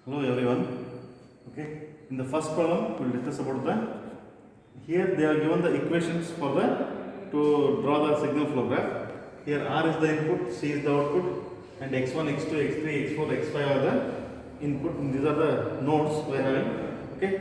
Hello everyone. Okay. In the first problem, we will discuss about the. Here they are given the equations for the to draw the signal flow graph. Here R is the input, C is the output, and x1, x2, x3, x4, x5 are the input. And these are the nodes we are having. Okay.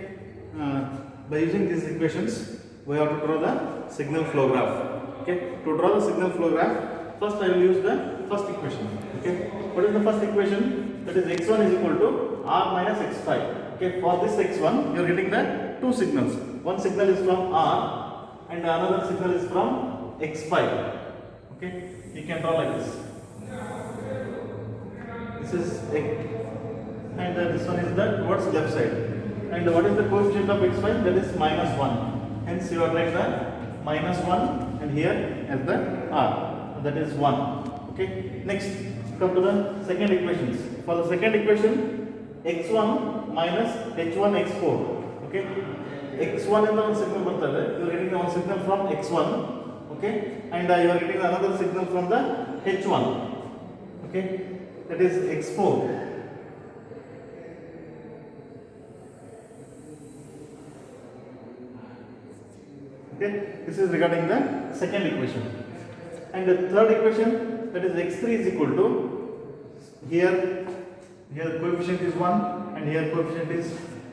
By using these equations, we have to draw the signal flow graph. Okay. To draw the signal flow graph, first I will use the first equation. Okay. What is the first equation? That is x1 is equal to R minus x5. Okay, for this x1, you are getting the two signals. One signal is from R and another signal is from x5. Okay, you can draw like this. This is x, and this one is the towards left side. And what is the coefficient of x5? That is minus 1. Hence, you are write the minus 1 and here as the R. That is 1. Okay, next come to the second equations. For the second equation, x1 minus h1 x4. Okay, x1 is the one signal bರ್ತದೆ. You are getting the one signal from x1. Okay, and you are getting another signal from the h1. Okay, that is x4. Okay, this is regarding the second equation. And the third equation, that is x3 is equal to here coefficient is 1 and here coefficient is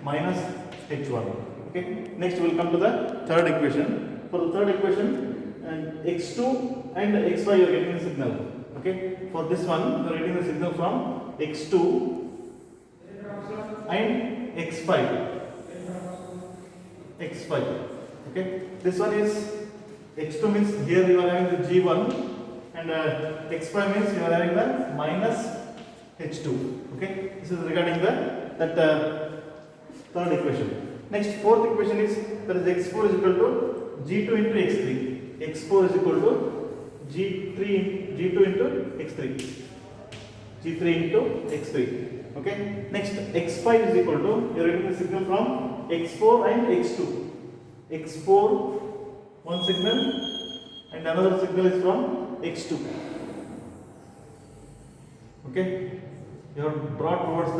minus h1. Okay, next we will come to the third equation. For the third equation, and x2 and x5 you are getting the signal. Okay, for this one you are getting the signal from x2 and x5. Okay, this one is x2 means here you are having the g1 and x5 means you are having the minus h2. Okay, this is regarding the third equation. Next, fourth equation is that is x4 is equal to g2 into x3. x4 is equal to g2 into x3. g3 into x3. Okay, next x5 is equal to you are getting the signal from x4 and x2. x4 one signal and another signal is from x2. Okay, you have brought towards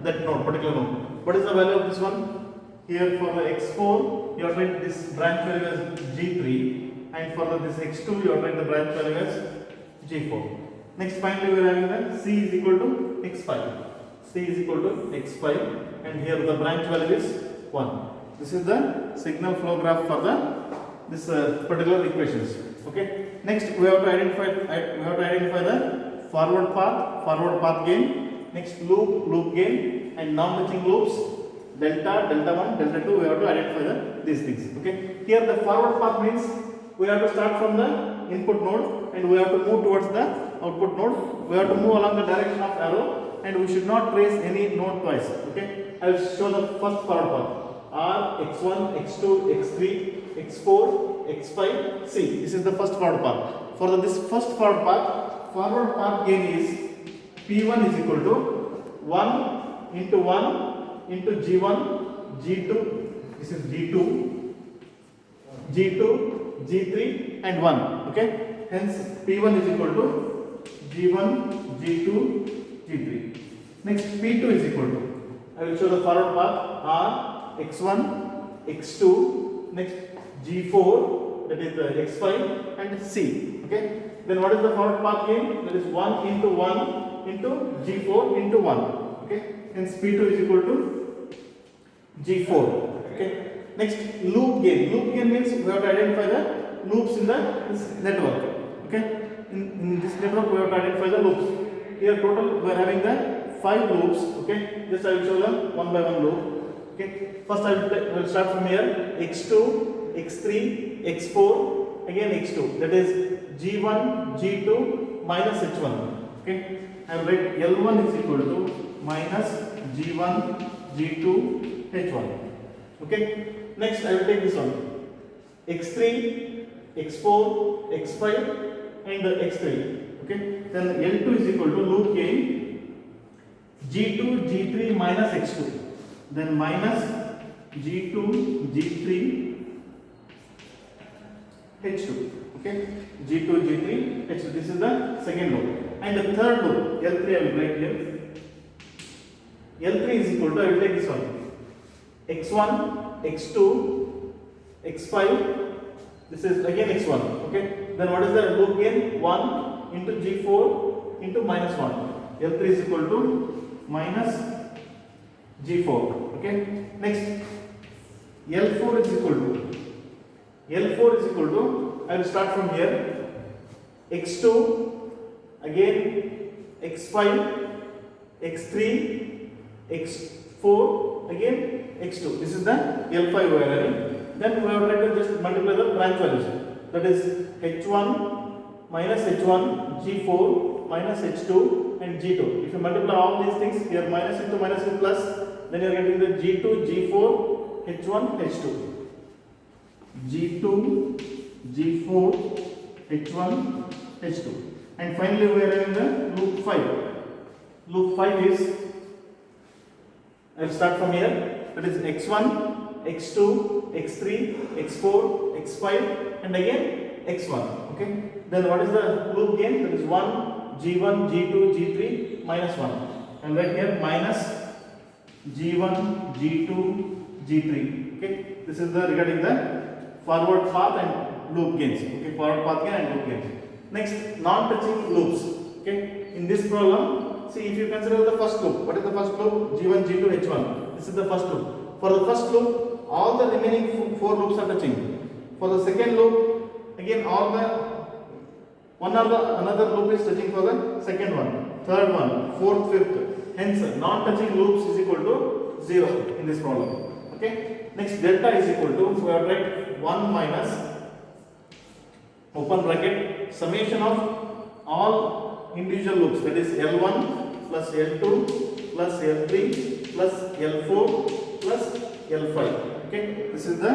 that node, particular node. What is the value of this one? Here for the x4 you have written this branch value as g3, and for this x2 you have written the branch value as g4. Next, finally we are having the c is equal to x5. c is equal to x5 and here the branch value is 1. This is the signal flow graph for the this particular equations. Okay, next we have to identify the forward path gain, next loop gain, and non-touching loops, delta 1, delta 2. We have to identify these things. Okay, here the forward path means we have to start from the input node and we have to move towards the output node. We have to move along the direction of arrow and we should not trace any node twice. Okay, I will show the first forward path. R, x1, x2, x3, x4, x5, c. This is the first forward path. For this first forward path gain is P1 is equal to 1 into G1, G2, this is G2, G3 and 1. Okay, hence P1 is equal to G1, G2, G3. Next, P2 is equal to, I will show the forward path R, x1, x2, next G4, that is the x5 and c. Okay, then what is the forward path gain? That is 1 into G4 into 1. Okay, hence P2 is equal to G4. Okay, next loop gain means we have to identify the loops in this network. Okay, in this network we have to identify the loops. Here total we are having the 5 loops. Okay, just I will show them one by one loop. Okay, first I will start from here, x2, x3, x4, again x2, that is g1, g2 minus h1. Okay, I will write L1 is equal to minus g1, g2, h1. Okay, next I will take this one, x3, x4, x5 and x3. Okay, then L2 is equal to loop gain g2, g3 minus x2, then minus g2, g3, h2. Okay, g2, g3, h2. This is the second loop. And the third loop, L3 I will write here. L3 is equal to, I will take this one, x1, x2, x5, this is again x1, okay. Then what is the loop gain? 1 into g4 into minus 1. L3 is equal to minus g4, okay. Next, L4 is equal to, I will start from here, x2, again x5, x3, x4, again x2. This is the L5 we are having. Then we have to just multiply the branch values. That is h1 minus h1, g4 minus h2 and g2. If you multiply all these things, here minus into minus is plus, then you are getting the g2, g4, h1, h2. G2, G4, H1, H2. And finally we are having the loop 5. Loop 5 is, I will start from here, that is x1, x2, x3, x4, x5 and again x1. Okay. Then what is the loop gain? That is 1, G1, G2, G3 minus 1. And right here minus G1, G2, G3. Okay. This is the regarding the forward path and loop gains. Okay. Forward path gain and loop gains. Next, non-touching loops. Okay. In this problem, see if you consider the first loop. What is the first loop? G1, G2, H1. This is the first loop. For the first loop, all the remaining 4 loops are touching. For the second loop, again all the another loop is touching for the second one, third one, fourth, fifth. Hence, non-touching loops is equal to 0 in this problem. Okay. Next, delta is equal to, we have to write 1 minus open bracket summation of all individual loops, that is L1 plus L2 plus L3 plus L4 plus L5. Okay. This is the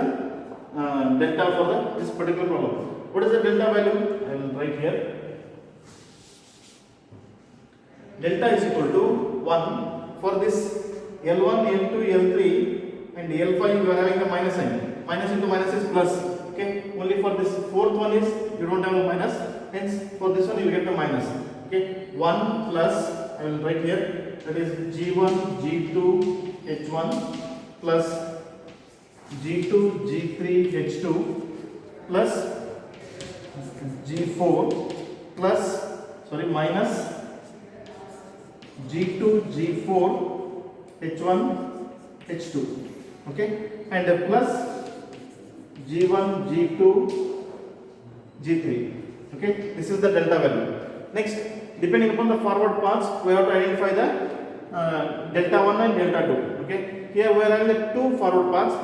delta for this particular problem. What is the delta value? I will write here. Delta is equal to 1 for this L1, L2, L3 and L5 you are having the minus sign. Minus into minus is plus. Okay. Only for this fourth one is you don't have a minus. Hence for this one you will get the minus. Okay. 1 plus, I will write here, that is G1, G2, H1 plus G2, G3, H2 plus G4 plus, minus G2, G4, H1, H2. Okay. And plus G1, G2, G3. Okay. This is the delta value. Next, depending upon the forward paths, we have to identify the delta 1 and delta 2. Okay. Here we are having the 2 forward paths.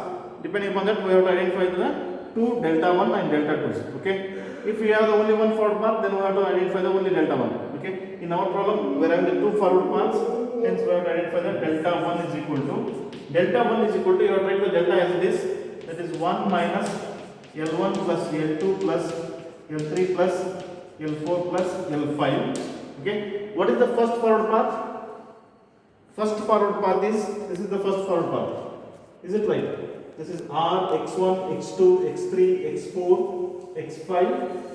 Depending upon that, we have to identify the 2 delta 1 and delta 2s. Okay. If we have the only one forward path, then we have to identify the only delta 1. Okay. In our problem, we are having the 2 forward paths. Hence, we have to identify the delta 1 is equal to, delta 1 is equal to, you have to write the delta as it is, that is 1 minus L1 plus L2 plus L3 plus L4 plus L5. Okay. What is the first forward path? First forward path is, this is the first forward path. Is it right? This is R, X1, X2, X3, X4, X5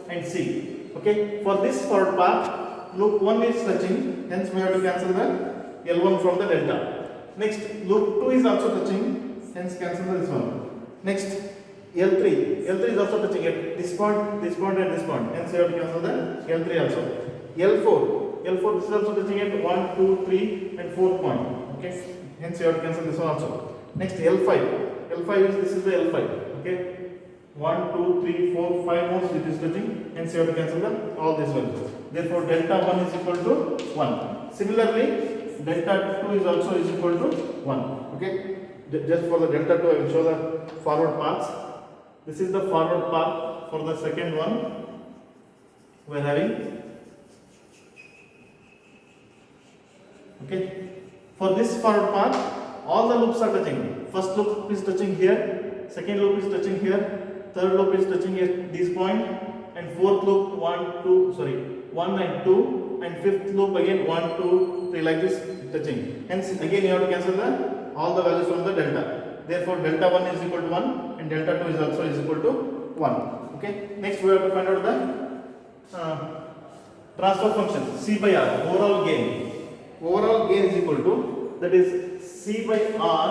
and C. Okay. For this forward path, loop 1 is touching, hence we have to cancel the L1 from the delta. Next, loop 2 is also touching, hence cancel this one. Next, L3 is also touching at this point and this point, hence you have to cancel the L3 also. L4 this is also touching at 1, 2, 3 and 4 point. Okay. Hence you have to cancel this one also. Next, L5 is, this is the L5. Okay. 1, 2, 3, 4, 5 nodes it is touching, hence you have to cancel all these values. Therefore, delta 1 is equal to 1. Similarly, delta 2 is also is equal to 1. Okay. Just for the delta 2, I will show the forward paths. This is the forward path for the second one. We are having. Okay. For this forward path, all the loops are touching. First loop is touching here, second loop is touching here, third loop is touching at this point, and fourth loop 1 and 2, and fifth loop again 1, 2, 3 like this touching. Hence again you have to cancel all the values from the delta. Therefore, delta 1 is equal to 1 and delta 2 is also is equal to 1. Okay. Next we have to find out the transfer function C by R, overall gain. Overall gain is equal to, that is C by R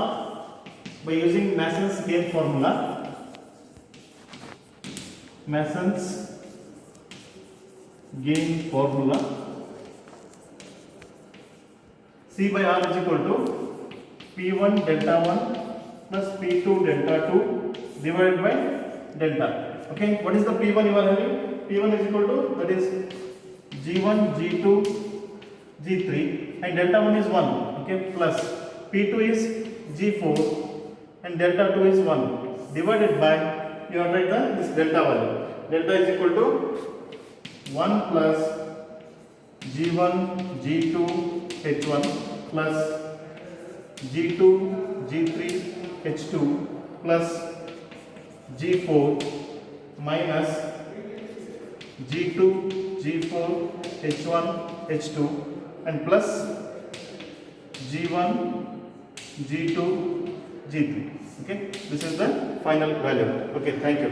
by using Mason's gain formula. Mason's gain formula. C by R is equal to P1 delta 1 plus P2 delta 2 divided by delta. Okay, what is the P1 you are having? P1 is equal to, that is G1, G2, G3 and delta 1 is 1. Okay, plus P2 is G4 and delta 2 is 1 divided by, you have write this delta value. Delta is equal to 1 plus G1, G2, H1 plus G2, G3, H2 plus G4 minus G2, G4, H1, H2 and plus G1, G2, G3. Okay, this is the final value. Okay, thank you.